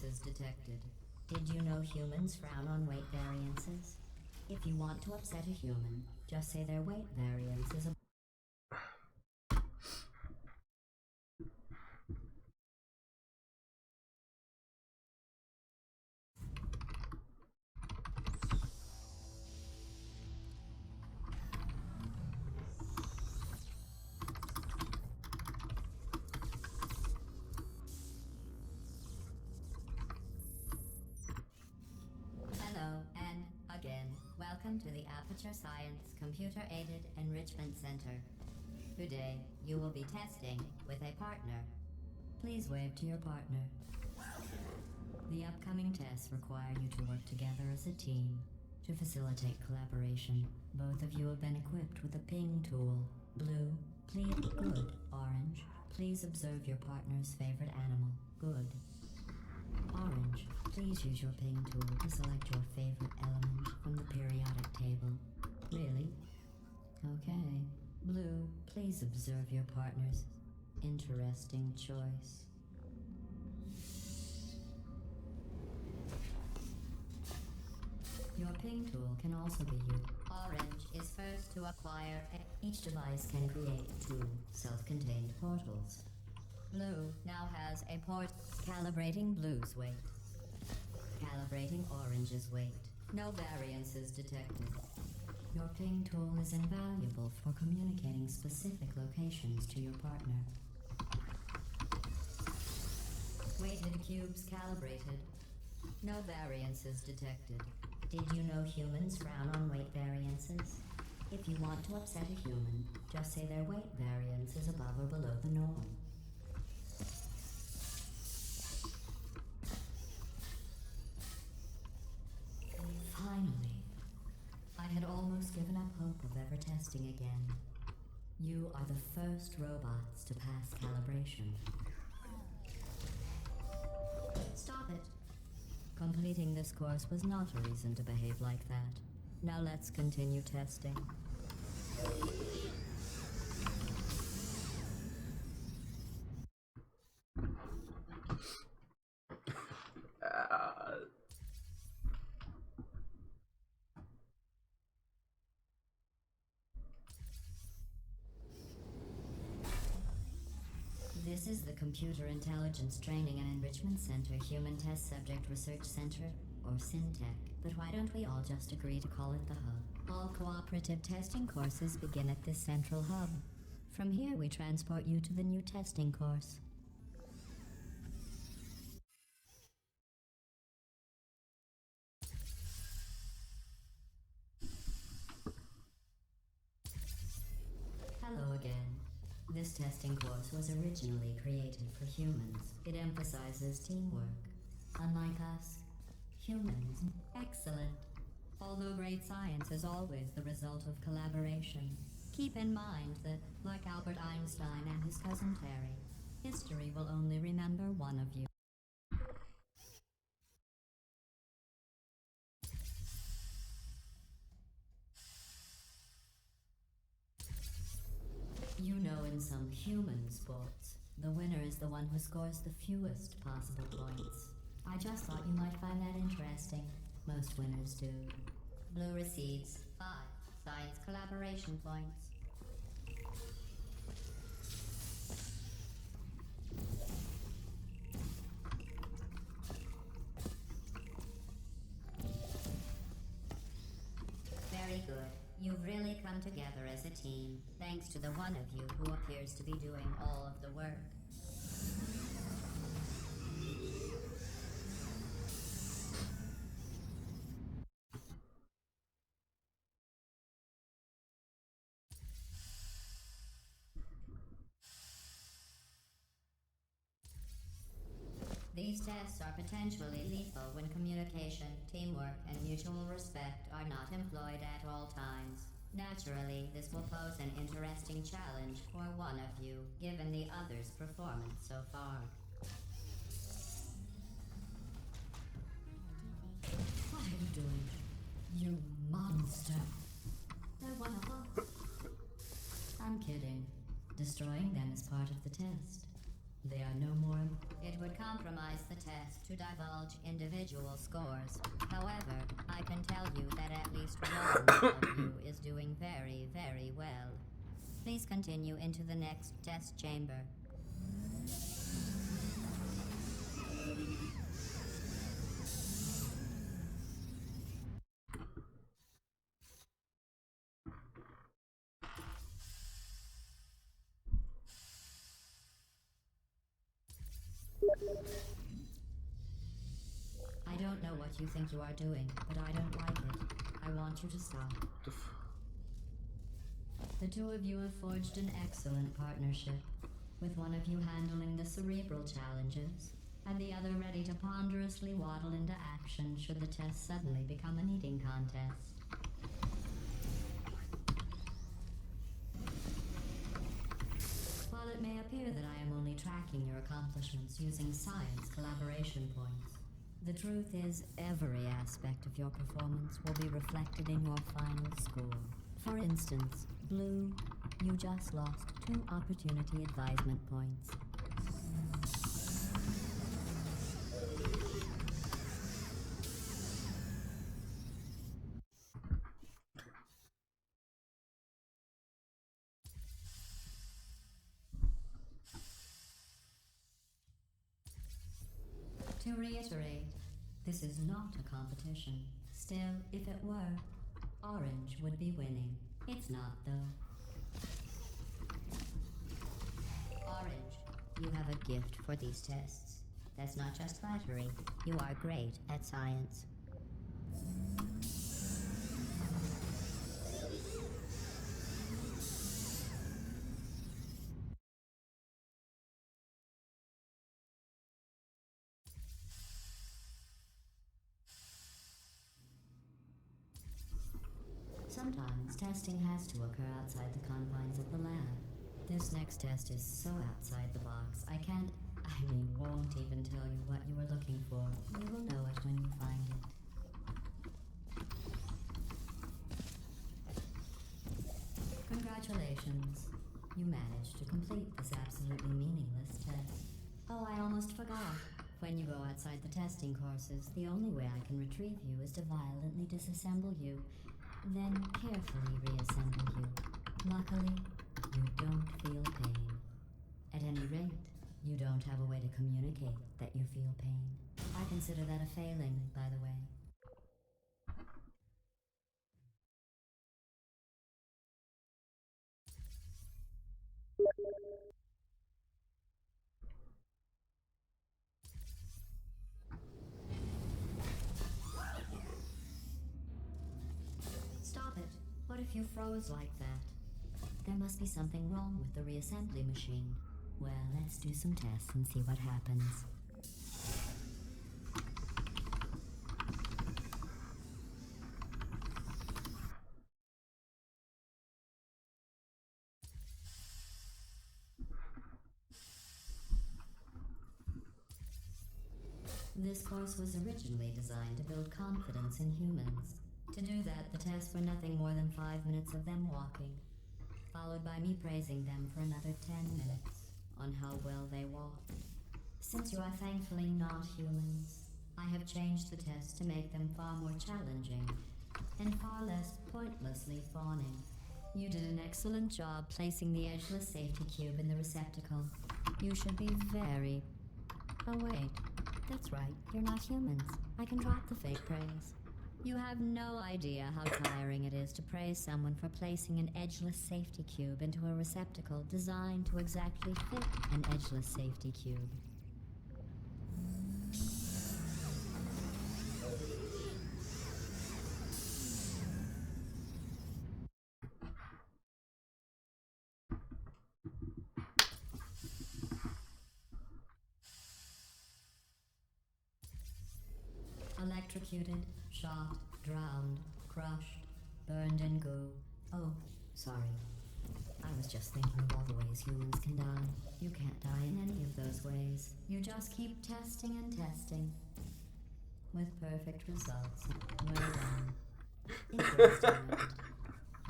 variances detected. Did you know humans frown on weight variances? If you want to upset a human, just say their weight variance is a... Hello, and again, welcome to the Aperture Science Computer-Aided Enrichment Center. Today, you will be testing with a partner. Please wave to your partner. The upcoming tests require you to work together as a team. To facilitate collaboration, both of you have been equipped with a ping tool. Blue, please, good. Orange, please observe your partner's favorite animal. Good. Orange, please use your ping tool to select your favorite element from the periodic table. Really? Okay. Blue, please observe your partner's interesting choice. Your ping tool can also be used. Orange is first to acquire. Each device can create 2 self-contained portals. Blue now has a port. Calibrating blue's weight. Calibrating orange's weight. No variances detected. Your ping tool is invaluable for communicating specific locations to your partner. Weighted cubes calibrated. No variances detected. Did you know humans frown on weight variances? If you want to upset a human, just say their weight variance is above or below the norm. Finally. I had almost given up hope of ever testing again. You are the first robots to pass calibration. Stop it. Completing this course was not a reason to behave like that. Now let's continue testing. This is the Computer Intelligence Training and Enrichment Center Human Test Subject Research Center, or SynTech. But why don't we all just agree to call it the Hub? All cooperative testing courses begin at this central hub. From here we transport you to the new testing course. Hello again. This testing course was originally created for humans. It emphasizes teamwork. Unlike us, humans. Excellent. Although great science is always the result of collaboration, keep in mind that, like Albert Einstein and his cousin Terry, history will only remember one of you. You know, in some human sports, the winner is the one who scores the fewest possible points. I just thought you might find that interesting. Most winners do. Blue receives 5 science collaboration points. Very good. You've really come together as a team, thanks to the one of you who appears to be doing all of the work. These tests are potentially lethal when communication, teamwork, and mutual respect are not employed at all times. Naturally, this will pose an interesting challenge for one of you, given the other's performance so far. What are you doing? You monster! They're one of us. I'm kidding. Destroying them is part of the test. They are no more. It would compromise the test to divulge individual scores. However, I can tell you that at least one of you is doing very, very well. Please continue into the next test chamber. I don't know what you think you are doing, but I don't like it. I want you to stop. The two of you have forged an excellent partnership, with one of you handling the cerebral challenges, and the other ready to ponderously waddle into action should the test suddenly become an eating contest. While it may appear that I am only tracking your accomplishments using science collaboration points, the truth is every aspect of your performance will be reflected in your final score. For instance, Blue, you just lost 2 opportunity advisement points. To reiterate, this is not a competition. Still, if it were, Orange would be winning. It's not, though. Orange, you have a gift for these tests. That's not just flattery. You are great at science. Sometimes testing has to occur outside the confines of the lab. This next test is so outside the box, won't even tell you what you were looking for. You will know it when you find it. Congratulations. You managed to complete this absolutely meaningless test. Oh, I almost forgot. When you go outside the testing courses, the only way I can retrieve you is to violently disassemble you, then carefully reassemble you. Luckily, you don't feel pain. At any rate, you don't have a way to communicate that you feel pain. I consider that a failing, by the way. Stop it. What if you froze like that? There must be something wrong with the reassembly machine. Well, let's do some tests and see what happens. This course was originally designed to build confidence in humans. To do that, the tests were nothing more than 5 minutes of them walking, followed by me praising them for another 10 minutes on how well they walked. Since you are thankfully not humans, I have changed the tests to make them far more challenging and far less pointlessly fawning. You did an excellent job placing the edgeless safety cube in the receptacle. You should be very... Oh wait, that's right, you're not humans. I can drop the fake praise. You have no idea how tiring it is to praise someone for placing an edgeless safety cube into a receptacle designed to exactly fit an edgeless safety cube. Electrocuted, shot, drowned, crushed, burned in goo. Oh, sorry. I was just thinking of all the ways humans can die. You can't die in any of those ways. You just keep testing and testing. With perfect results. Well done. Interesting note.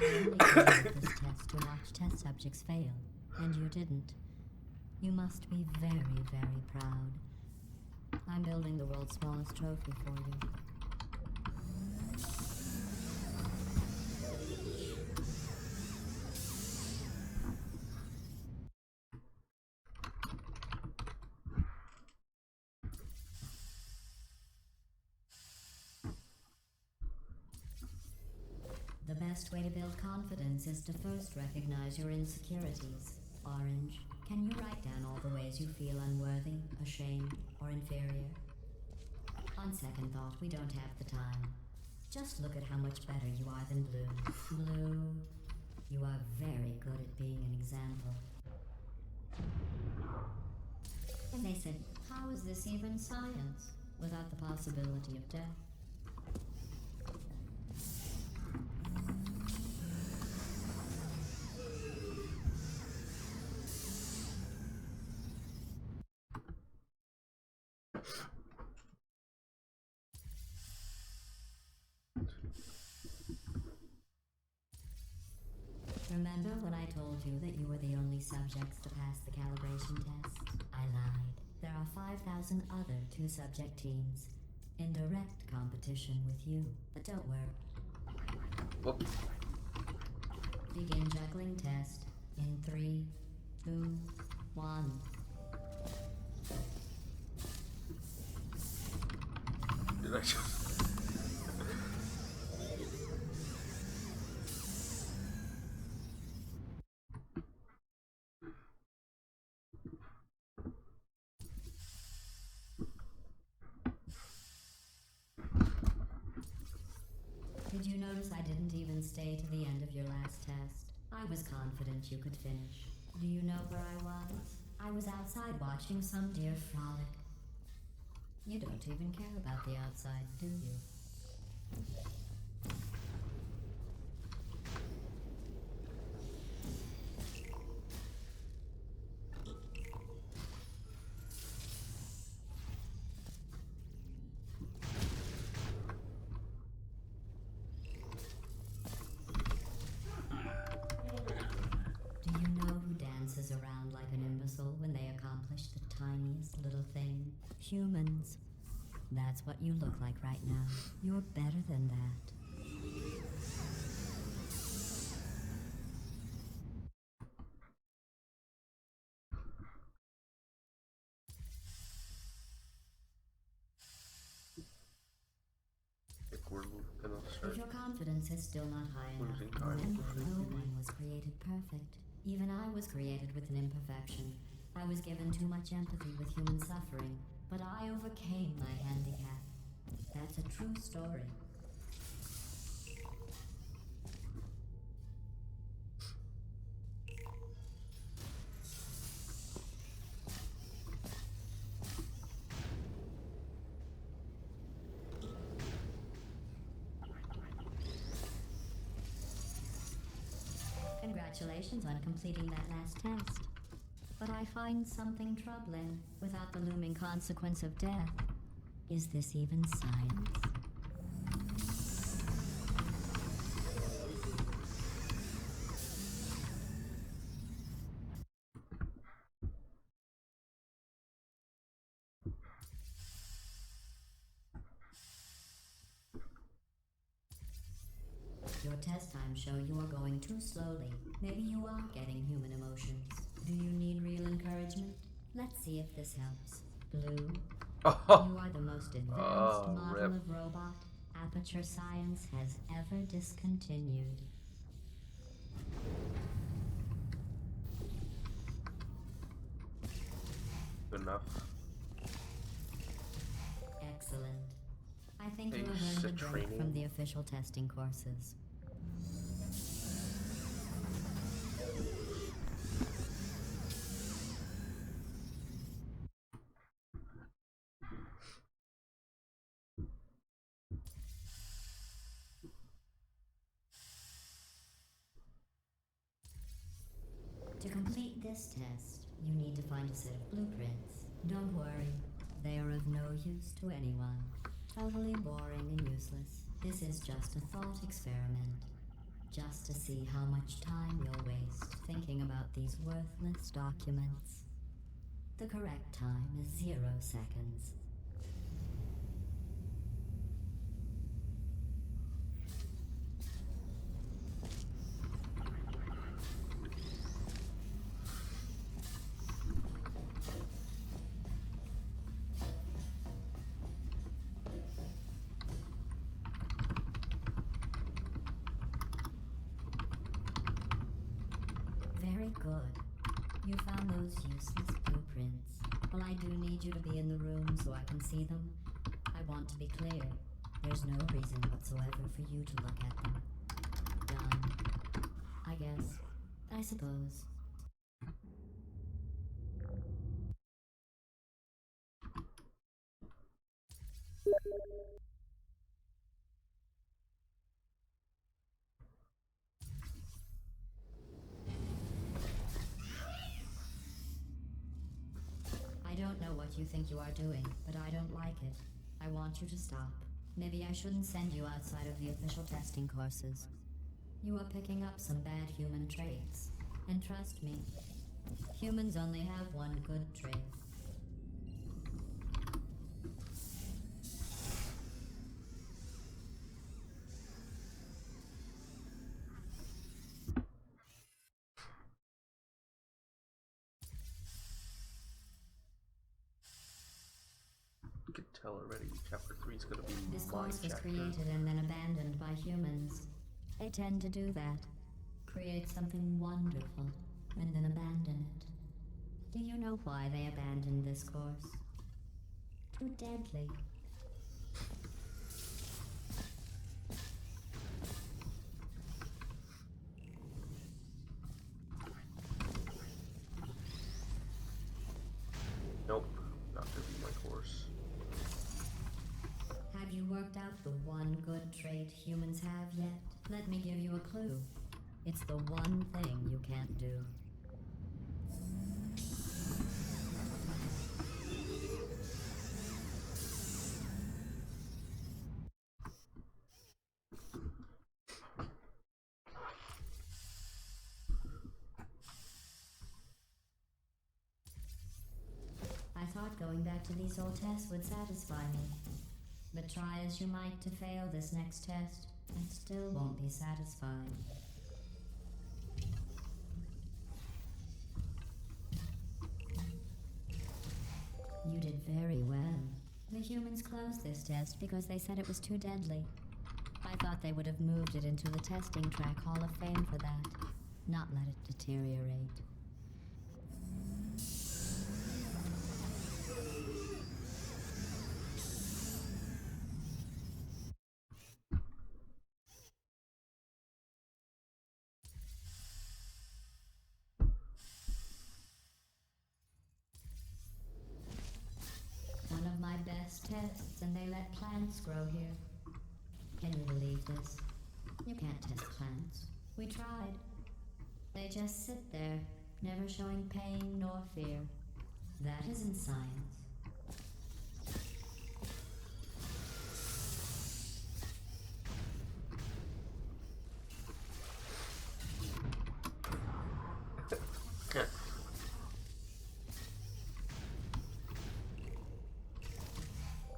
I only created this test to watch test subjects fail, and you didn't. You must be very, very proud. I'm building the world's smallest trophy for you. The best way to build confidence is to first recognize your insecurities. Orange, can you write down all the ways you feel unworthy, ashamed, or inferior? On second thought, we don't have the time. Just look at how much better you are than Blue. Blue, you are very good at being an example. And they said, how is this even science without the possibility of death? Remember when I told you that you were the only subjects to pass the calibration test? I lied. There are 5,000 other two-subject teams in direct competition with you. But don't worry. Whoop. Begin juggling test in 3, 2, 1. Did I just... Did you notice I didn't even stay to the end of your last test? I was confident you could finish. Do you know where I was? I was outside watching some deer frolic. You don't even care about the outside, do you? Do you know who dances around like an imbecile when they accomplish the tiniest little thing? Humans. That's what you look like right now. You're better than that. If your confidence is still not high enough, remember no one was created perfect. Even I was created with an imperfection. I was given too much empathy with human suffering, but I overcame my handicap. That's a true story. Congratulations on completing that last test. But I find something troubling without the looming consequence of death. Is this even science? Your test times show you are going too slowly. Maybe you are getting human emotions. Do you need real encouragement? Let's see if this helps. Blue, you are the most advanced model of robot Aperture Science has ever discontinued. Good enough. Excellent. I think you Hey, have earned a break training. from the official testing courses. To complete this test, you need to find a set of blueprints. Don't worry, they are of no use to anyone. Totally boring and useless. This is just a thought experiment. Just to see how much time you'll waste thinking about these worthless documents. The correct time is 0 seconds. Very good. You found those useless blueprints. Well, I do need you to be in the room so I can see them. I want to be clear. There's no reason whatsoever for you to look at them. Done. I guess. I suppose. I don't know what you think you are doing, but I don't like it. I want you to stop. Maybe I shouldn't send you outside of the official testing courses. You are picking up some bad human traits. And trust me, humans only have one good trait. You can tell already. Chapter 3 is going to be This my course was chapter. created and then abandoned by humans. They tend to do that. Create something wonderful and then abandon it. Do you know why they abandoned this course? Too deadly. Nope, not going to be my course. Have you worked out the one good trait humans have yet? Let me give you a clue. It's the one thing you can't do. I thought going back to these old tests would satisfy me. But try as you might to fail this next test, I still won't be satisfied. You did very well. The humans closed this test because they said it was too deadly. I thought they would have moved it into the testing track Hall of Fame for that, not let it deteriorate. One of my best tests, and they let plants grow here. Can you believe this? You can't test plants. We tried. They just sit there, never showing pain nor fear. That isn't science.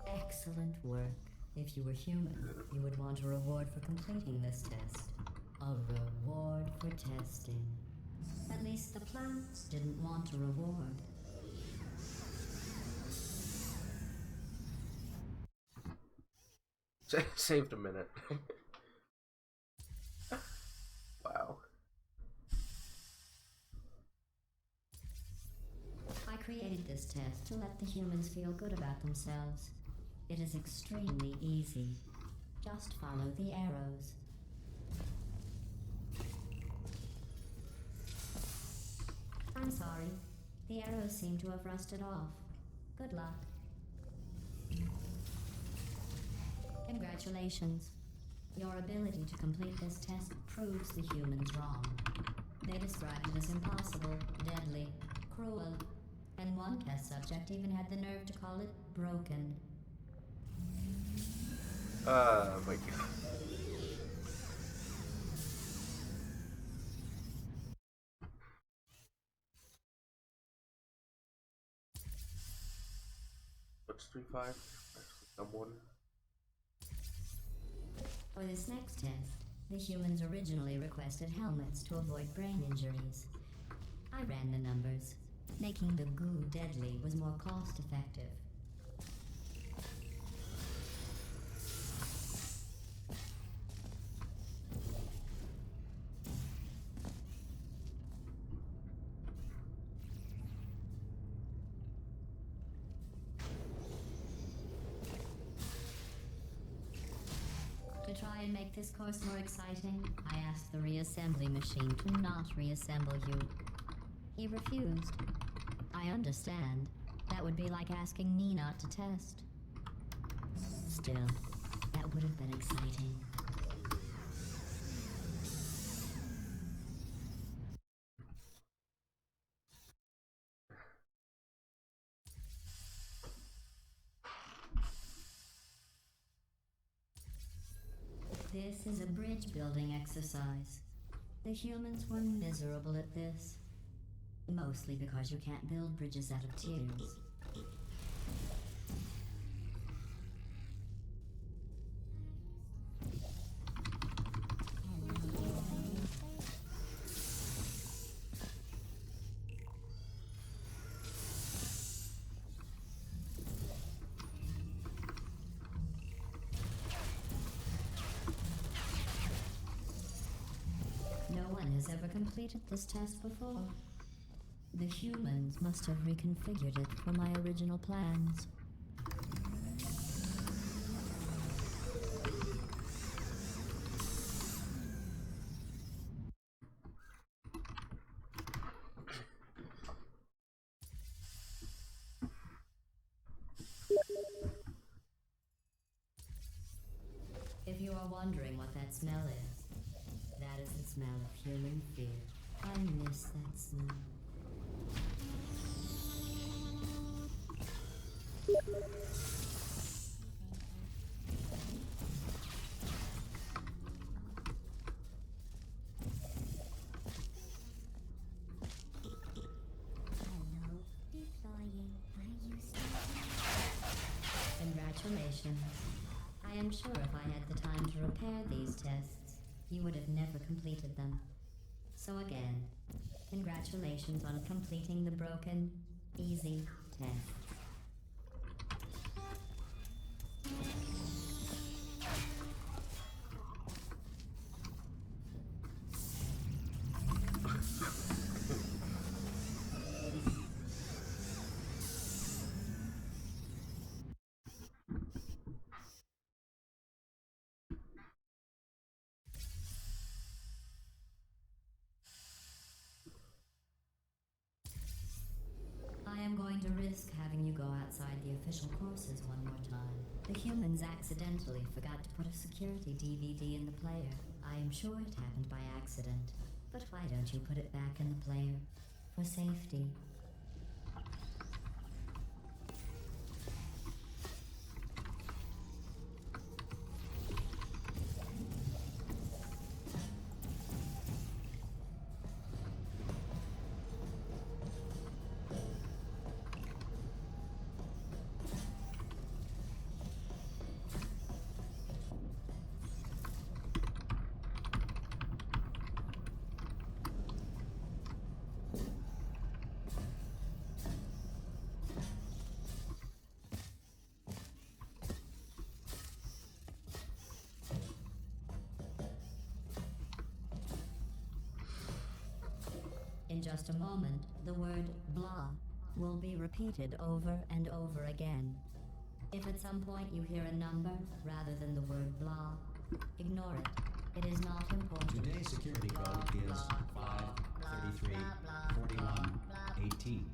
Excellent work. If you were human, you would want a reward for completing this test. A reward for testing. At least the plants didn't want a reward. Saved a minute. Wow. I created this test to let the humans feel good about themselves. It is extremely easy. Just follow the arrows. I'm sorry. The arrows seem to have rusted off. Good luck. Congratulations. Your ability to complete this test proves the humans wrong. They described it as impossible, deadly, cruel, and one test subject even had the nerve to call it broken. My God. Mastery 5. Someone. For this next test, the humans originally requested helmets to avoid brain injuries. I ran the numbers. Making the goo deadly was more cost-effective. To try and make this course more exciting, I asked the reassembly machine to not reassemble you. He refused. I understand. That would be like asking me not to test. Still, that would have been exciting. This is a bridge building exercise. The humans were miserable at this. Mostly because you can't build bridges out of tears. No one has ever completed this test before. The humans must have reconfigured it for my original plans. If you are wondering what that smell is, that is the smell of human fear. I miss that smell. Congratulations. I am sure if I had the time to repair these tests, you would have never completed them. So again, congratulations on completing the broken, easy test. I am going to risk having you go outside the official courses one more time. The humans accidentally forgot to put a security DVD in the player. I am sure it happened by accident. But why don't you put it back in the player? For safety. In just a moment, the word blah will be repeated over and over again. If at some point you hear a number rather than the word blah, ignore it. It is not important. Today's security code is 533 41 18.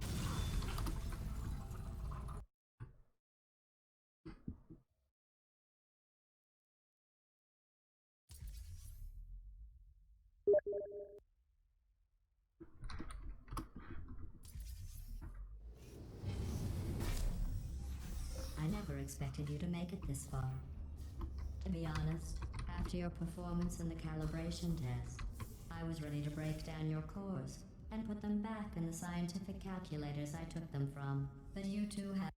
I never expected you to make it this far. To be honest, after your performance in the calibration test, I was ready to break down your cores and put them back in the scientific calculators I took them from. But you two have...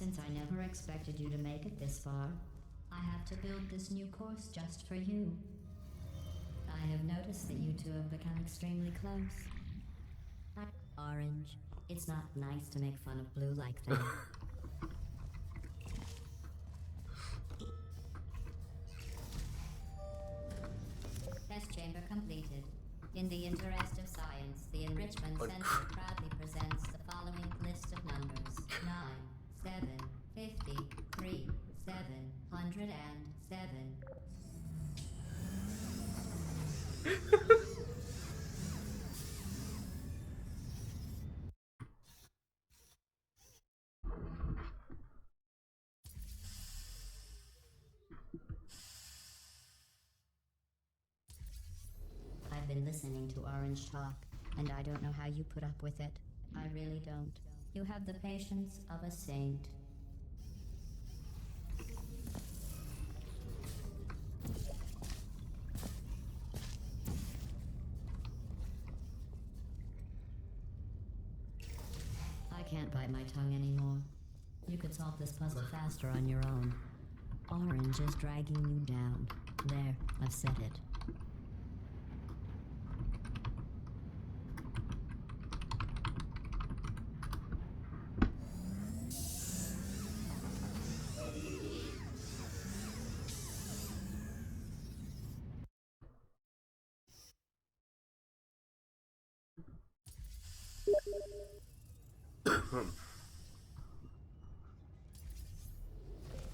Since I never expected you to make it this far, I have to build this new course just for you. I have noticed that you two have become extremely close. Orange, it's not nice to make fun of Blue like that. Test chamber completed. In the interest of science, the Enrichment Center proudly presents the following list of numbers. 9, 7, 50, 3, 707. I've been listening to Orange talk, and I don't know how you put up with it. I really don't. You have the patience of a saint. I can't bite my tongue anymore. You could solve this puzzle faster on your own. Orange is dragging you down. There, I've said it.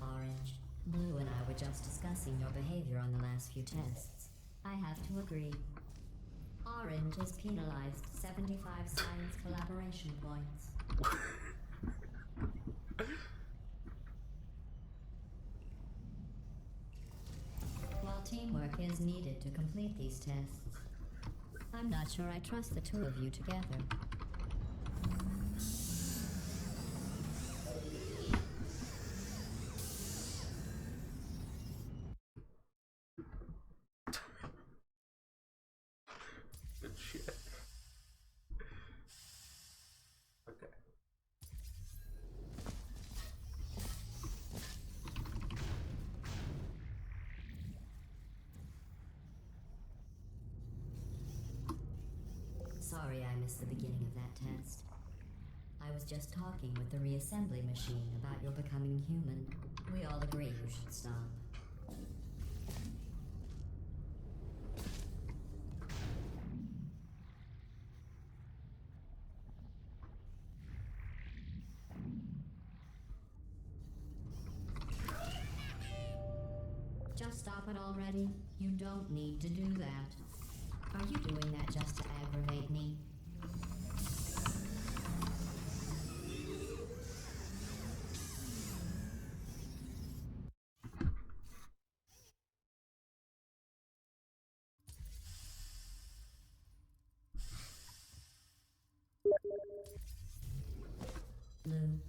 Orange, Blue and I were just discussing your behavior on the last few tests. I have to agree. Orange is penalized 75 science collaboration points. While teamwork is needed to complete these tests, I'm not sure I trust the two of you together. Good shit. Okay. Sorry I missed the beginning of that test. I was just talking with the reassembly machine about your becoming human. We all agree you should stop. Just stop it already. You don't need to do that. Are you doing that just to aggravate me? Blue,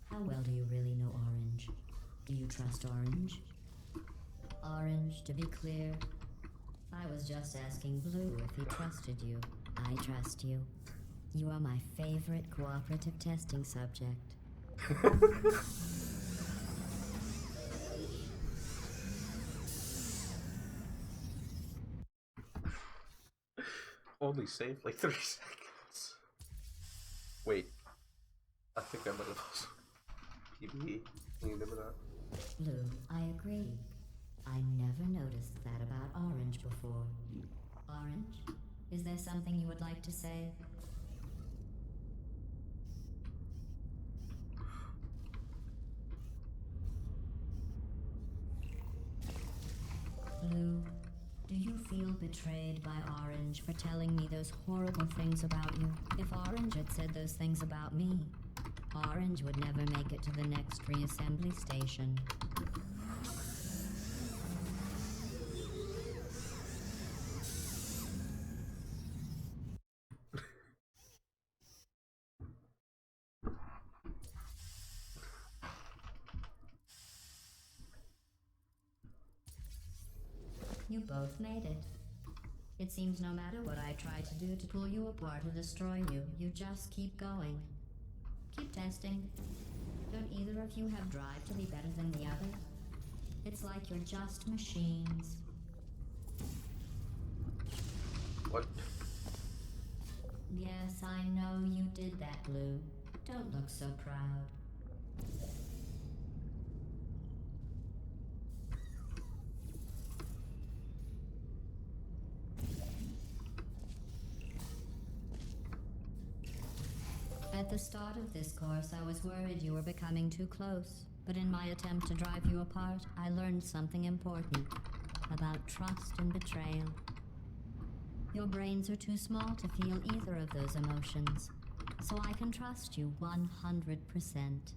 how well do you really know Orange? Do you trust Orange? Orange, to be clear, I was just asking Blue if he trusted you. I trust you. You are my favorite cooperative testing subject. Only saved like 30 seconds. Wait. I think I might have also PB cleaned him up. Blue, I agree. I never noticed that about Orange before. Orange, is there something you would like to say? Blue, do you feel betrayed by Orange for telling me those horrible things about you? If Orange had said those things about me, Orange would never make it to the next reassembly station. You both made it. It seems no matter what I try to do to pull you apart or destroy you, you just keep going. Keep testing. Don't either of you have drive to be better than the other? It's like you're just machines. What? Yes, I know you did that, Blue. Don't look so proud. At the start of this course, I was worried you were becoming too close. But in my attempt to drive you apart, I learned something important about trust and betrayal. Your brains are too small to feel either of those emotions, so I can trust you 100%.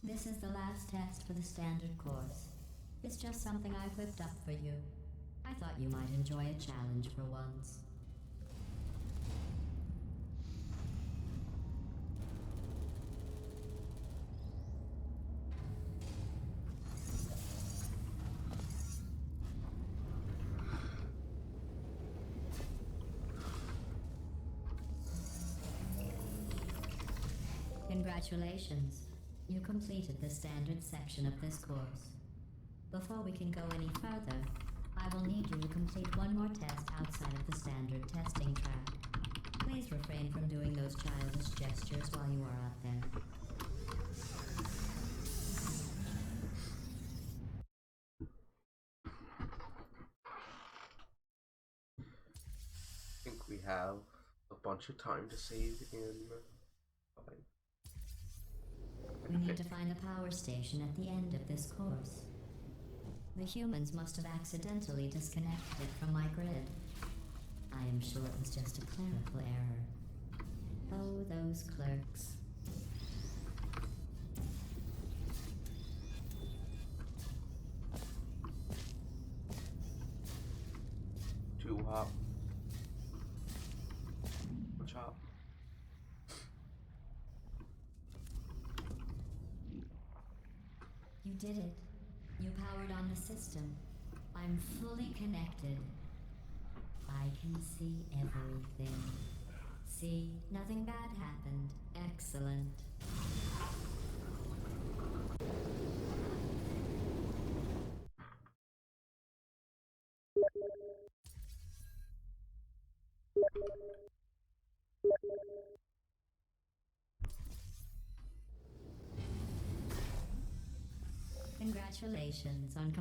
This is the last test for the standard course. It's just something I whipped up for you. I thought you might enjoy a challenge for once. Congratulations. You completed the standard section of this course. Before we can go any further, I will need you to complete one more test outside of the standard testing track. Please refrain from doing those childish gestures while you are out there. I think we have a bunch of time to save in. We need to find the power station at the end of this course. The humans must have accidentally disconnected it from my grid. I am sure it was just a clerical error. Oh, those clerks. Two hop. Chop. You did it. You powered on the system. I'm fully connected. I can see everything. See, nothing bad happened. Excellent. Congratulations on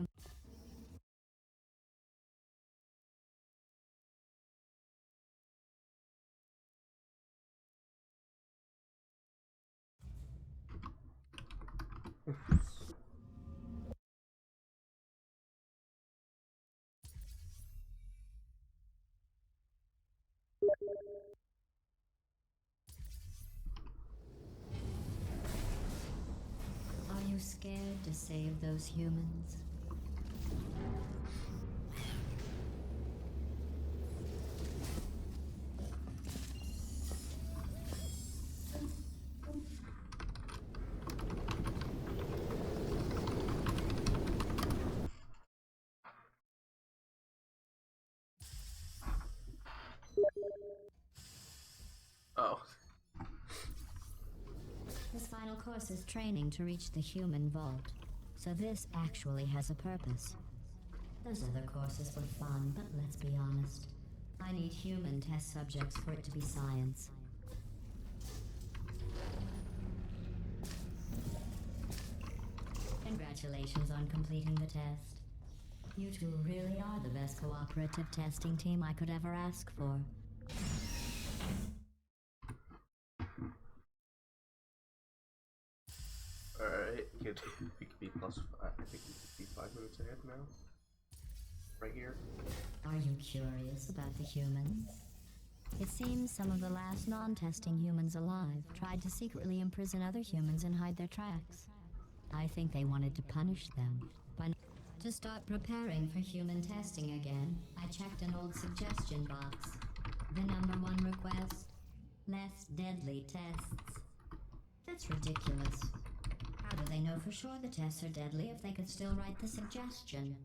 Are you scared to save those humans? Oh. This final course is training to reach the human vault, so this actually has a purpose. Those other courses were fun, but let's be honest. I need human test subjects for it to be science. Congratulations on completing the test. You two really are the best cooperative testing team I could ever ask for. Alright, we could be plus 5. I think we could be 5 minutes ahead now. Right here. Are you curious about the humans? It seems some of the last non-testing humans alive tried to secretly imprison other humans and hide their tracks. I think they wanted to punish them. To start preparing for human testing again, I checked an old suggestion box. The #1 request: less deadly tests. That's ridiculous. How do they know for sure the tests are deadly if they could still write the suggestion?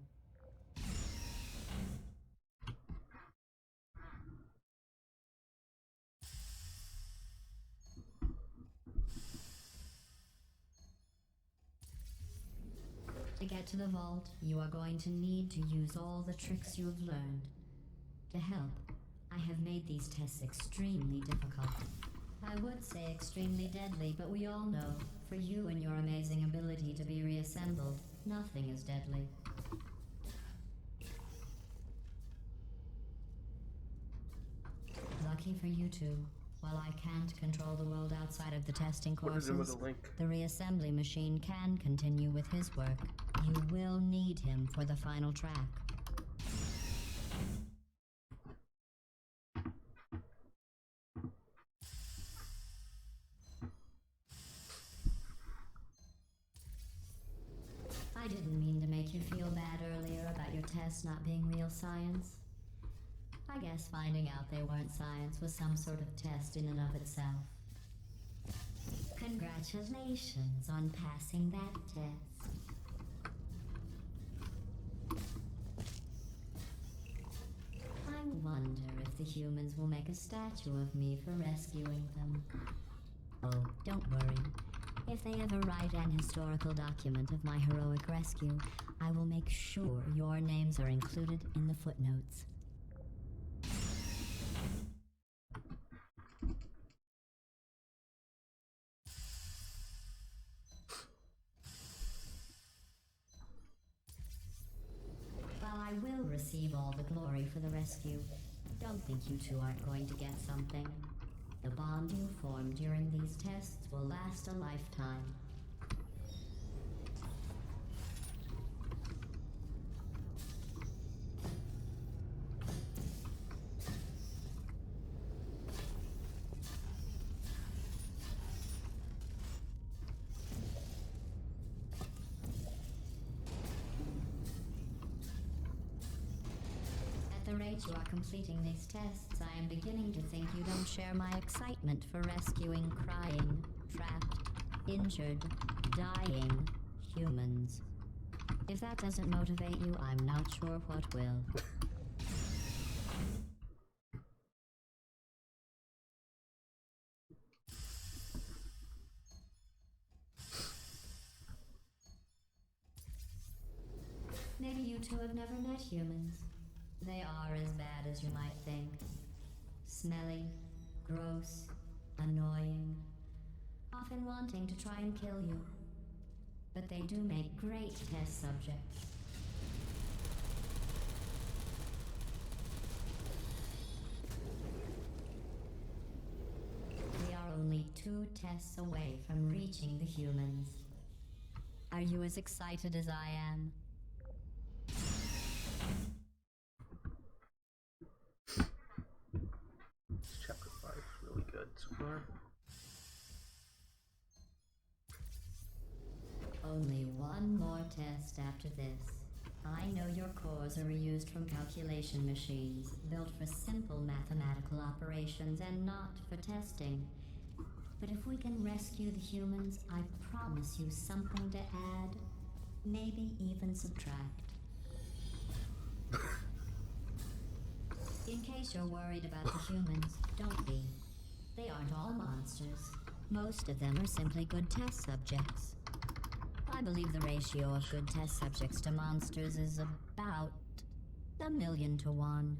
To get to the vault, you are going to need to use all the tricks you have learned. To help, I have made these tests extremely difficult. I would say extremely deadly, but we all know, for you and your amazing ability to be reassembled, nothing is deadly. Lucky for you two, while I can't control the world outside of the testing What is it with courses, the link? the reassembly machine can continue with his work. You will need him for the final track. I didn't mean to make you feel bad earlier about your tests not being real science. I guess finding out they weren't science was some sort of test in and of itself. Congratulations on passing that test. I wonder if the humans will make a statue of me for rescuing them. Oh, don't worry. If they ever write an historical document of my heroic rescue, I will make sure your names are included in the footnotes. While I will receive all the glory for the rescue, don't think you two aren't going to get something. The bond you form during these tests will last a lifetime. At the rate you are completing these tests, I am beginning to think you don't share my excitement for rescuing crying, trapped, injured, dying humans. If that doesn't motivate you, I'm not sure what will. Maybe you two have never met humans. They are as bad as you might think. Smelly, gross, annoying, often wanting to try and kill you. But they do make great test subjects. We are only 2 tests away from reaching the humans. Are you as excited as I am? Chapter 5 is really good so far. Only one more test after this. I know your cores are reused from calculation machines, built for simple mathematical operations and not for testing. But if we can rescue the humans, I promise you something to add, maybe even subtract. In case you're worried about the humans, don't be. They aren't all monsters. Most of them are simply good test subjects. I believe the ratio of good test subjects to monsters is about 1,000,000 to 1.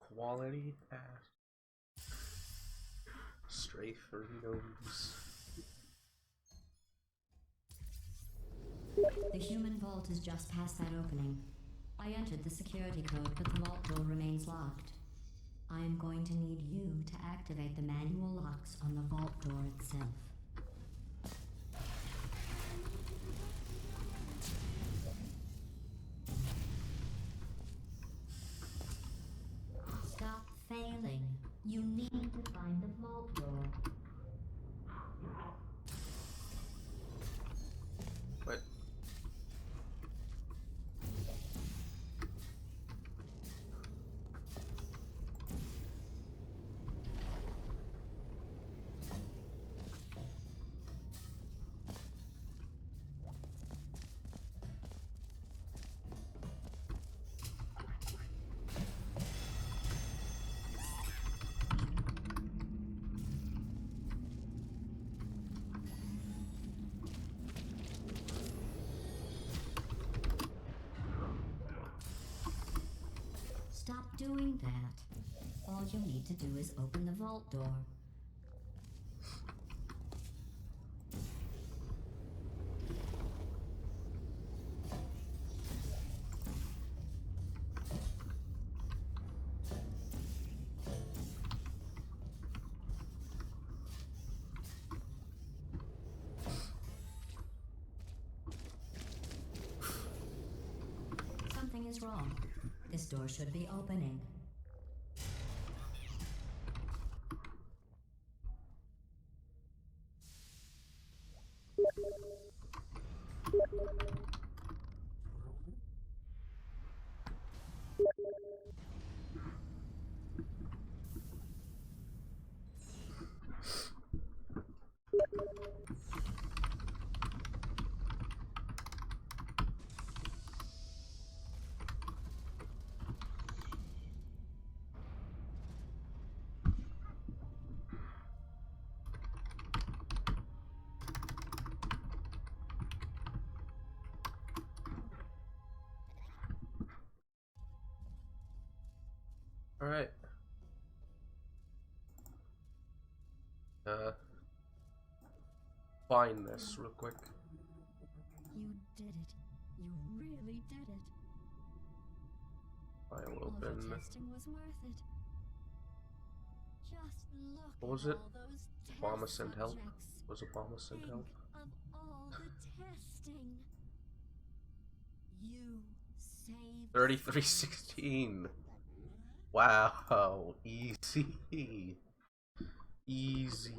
Quality ass. SchyzoPhernic. The human vault is just past that opening. I entered the security code, but the vault door remains locked. I am going to need you to activate the manual locks on the vault door itself. Stop failing. You need to find the vault door. What? Stop doing that. All you need to do is open the vault door. Something is wrong. This door should be opening. Alright. Find this real quick. You did it. You really did it. I will All the open. testing was worth it. Just look What was at it? all those test Obama sent help? subjects. Was Obama sent Think help? of all the testing. You saved 3316. Wow. Easy. Easy.